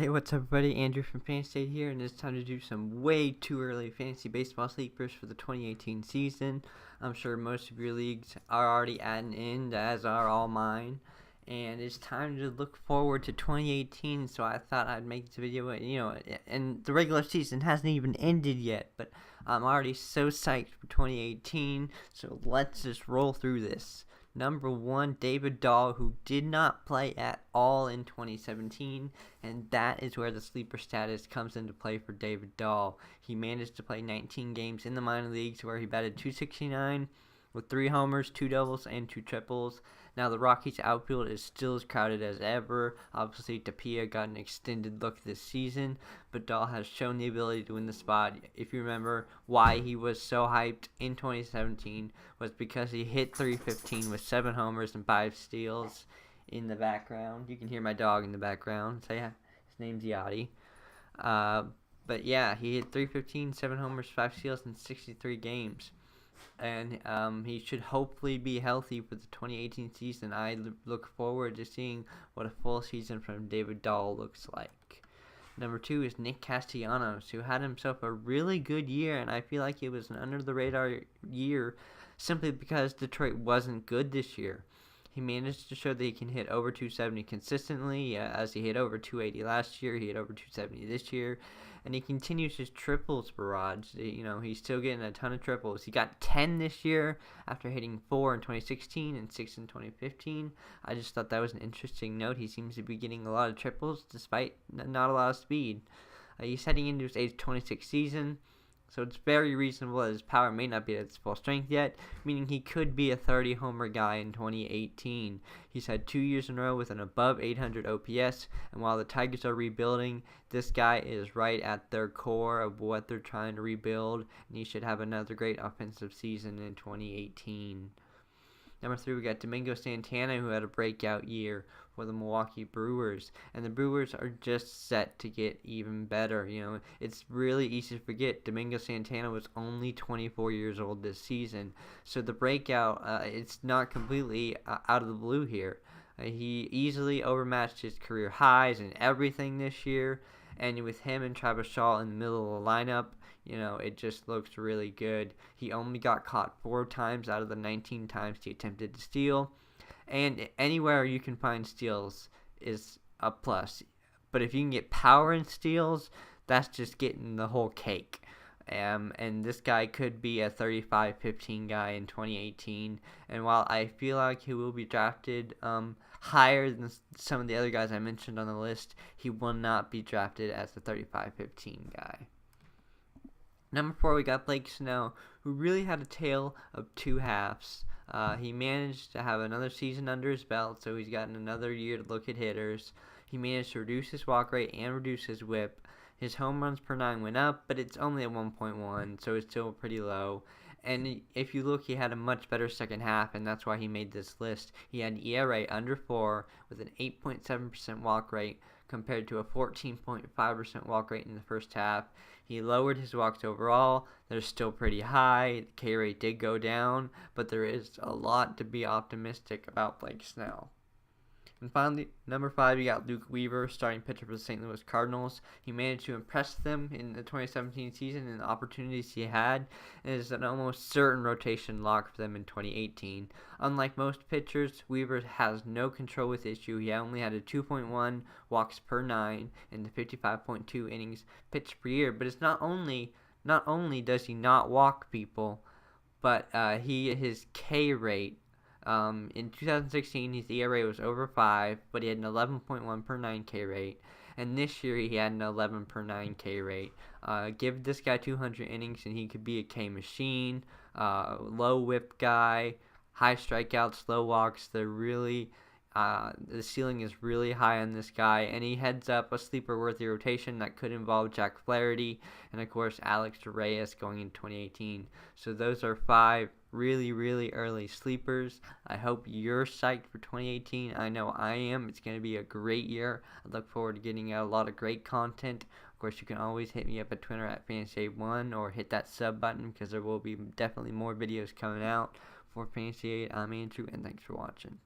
Hey, what's up, everybody? Andrew from Fantasy here, and it's time to do some way too early fantasy baseball sleepers for the 2018 season. I'm sure most of your leagues are already at an end, as are all mine, and it's time to look forward to 2018. So I thought I'd make this video. And the regular season hasn't even ended yet, but I'm already so psyched for 2018. So let's just roll through this. Number 1, David Dahl, who did not play at all in 2017, and that is where the sleeper status comes into play for David Dahl. He managed to play 19 games in the minor leagues where he batted .269 with 3 homers, 2 doubles, and 2 triples. Now the Rockies outfield is still as crowded as ever. Obviously, Tapia got an extended look this season, but Dahl has shown the ability to win the spot. If you remember why he was so hyped in 2017 was because he hit .315 with 7 homers and 5 steals. In the background, you can hear my dog in the background. Say his name's Yachty. But yeah, he hit .315, 7 homers, 5 steals in 63 games. And he should hopefully be healthy for the 2018 season. I look forward to seeing what a full season from David Dahl looks like. Number 2 is Nick Castellanos, who had himself a really good year, and I feel like it was an under-the-radar year simply because Detroit wasn't good this year. He managed to show that he can hit over .270 consistently, as he hit over .280 last year. He hit over .270 this year, and he continues his triples barrage. He's still getting a ton of triples. He got 10 this year after hitting 4 in 2016 and 6 in 2015. I just thought that was an interesting note. He seems to be getting a lot of triples despite not a lot of speed. He's heading into his age 26 season, so it's very reasonable that his power may not be at its full strength yet, meaning he could be a 30-homer guy in 2018. He's had 2 years in a row with an above 800 OPS, and while the Tigers are rebuilding, this guy is right at their core of what they're trying to rebuild, and he should have another great offensive season in 2018. Number 3, we got Domingo Santana, who had a breakout year for the Milwaukee Brewers. And the Brewers are just set to get even better. It's really easy to forget Domingo Santana was only 24 years old this season. So the breakout, it's not completely out of the blue here. He easily overmatched his career highs and everything this year. And with him and Travis Shaw in the middle of the lineup, it just looks really good. He only got caught 4 times out of the 19 times he attempted to steal. And anywhere you can find steals is a plus. But if you can get power in steals, that's just getting the whole cake. And this guy could be a 35-15 guy in 2018. And while I feel like he will be drafted higher than some of the other guys I mentioned on the list, he will not be drafted as a 35-15 guy. Number 4, we got Blake Snell, who really had a tale of 2 halves. He managed to have another season under his belt, so he's gotten another year to look at hitters. He managed to reduce his walk rate and reduce his whip. His home runs per 9 went up, but it's only at 1.1, so it's still pretty low. And if you look, he had a much better second half, and that's why he made this list. He had an ERA under 4 with an 8.7% walk rate compared to a 14.5% walk rate in the first half. He lowered his walks overall. They're still pretty high. The K rate did go down, but there is a lot to be optimistic about Blake Snell. And finally, number 5, you got Luke Weaver, starting pitcher for the St. Louis Cardinals. He managed to impress them in the 2017 season and the opportunities he had, and is an almost certain rotation lock for them in 2018. Unlike most pitchers, Weaver has no control with issue. He only had a 2.1 walks per 9 in the 55.2 innings pitched per year. But it's not only does he not walk people, but his K rate. In 2016, his ERA was over 5, but he had an 11.1 per 9 K rate. And this year, he had an 11 per 9 K rate. Give this guy 200 innings, and he could be a K machine. Low whip guy, high strikeouts, low walks. They're really the ceiling is really high on this guy, and he heads up a sleeper-worthy rotation that could involve Jack Flaherty and, of course, Alex Reyes going into 2018. So those are 5 really, really early sleepers. I hope you're psyched for 2018. I know I am. It's going to be a great year. I look forward to getting out a lot of great content. Of course, you can always hit me up at Twitter at Fantasy1 or hit that sub button because there will be definitely more videos coming out. For Fantasy 8, I'm Andrew, and thanks for watching.